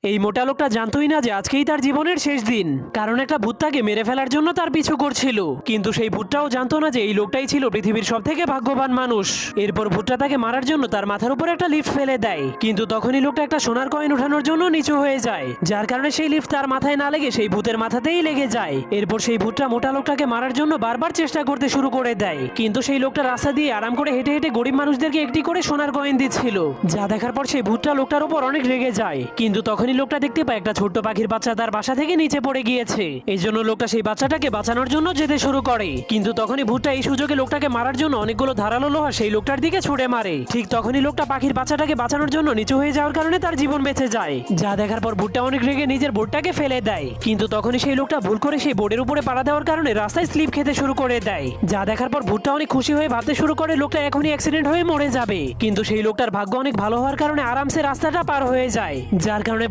এই মোটা লোকটা জানতোই না যে আজকেই তার জীবনের শেষ দিন, কারণ একটা ভূত তাকে মেরে ফেলার জন্য তার পিছু করছিল। কিন্তু সেই ভূতটাও জানতো না যে এই লোকটাই ছিল পৃথিবীর সব থেকে ভাগ্যবান মানুষ। এরপর ভূতটা তাকে মারার জন্য তার মাথার উপর একটা লিফট ফেলে দেয়, কিন্তু তখনই লোকটা একটা সোনার কয়েন ওঠানোর জন্য নিচু হয়ে যায়, যার কারণে সেই লিফট তার মাথায় না লেগে সেই ভূতের মাথাতেই লেগে যায়। এরপর সেই ভূতটা মোটা লোকটাকে মারার জন্য বারবার চেষ্টা করতে শুরু করে দেয়, কিন্তু সেই লোকটা রাস্তা দিয়ে আরাম করে হেঁটে হেঁটে গরিব মানুষদেরকে একটি করে সোনার কয়েন দিচ্ছিল, যা দেখার পর সেই ভূতটা লোকটার উপর অনেক রেগে যায়। কিন্তু তখনই লোকটা দেখতে পায় একটা ছোট্ট পাখির বাচ্চা তার বাসা থেকে নিচে পড়ে গিয়েছে। এই জন্য লোকটা সেই বাচ্চাটাকে বাঁচানোর জন্য যেতে শুরু করে, কিন্তু তখনই ভূতটা এই সুযোগে লোকটাকে মারার জন্য অনেকগুলো ধারালো লোহা সেই লোকটার দিকে ছুড়ে মারে। ঠিক তখনই লোকটা পাখির বাচ্চাটাকে বাঁচানোর জন্য নিচু হয়ে যাওয়ার কারণে তার জীবন বেঁচে যায়, যা দেখার পর ভূতটা অনেক রেগে নিজের বোর্ডটাকে ফেলে দেয়। কিন্তু তখনই সেই লোকটা ভুল করে সেই বোর্ডের উপরে পাড়া দেওয়ার কারণে রাস্তায় স্লিপ খেতে শুরু করে দেয়, যা দেখার পর ভূতটা অনেক খুশি হয়ে ভাবতে শুরু করে লোকটা এখনই অ্যাক্সিডেন্ট হয়ে মরে যাবে। কিন্তু সেই লোকটার ভাগ্য অনেক ভালো হওয়ার কারণে আরামসে রাস্তাটা পার হয়ে যায়, যার কারণে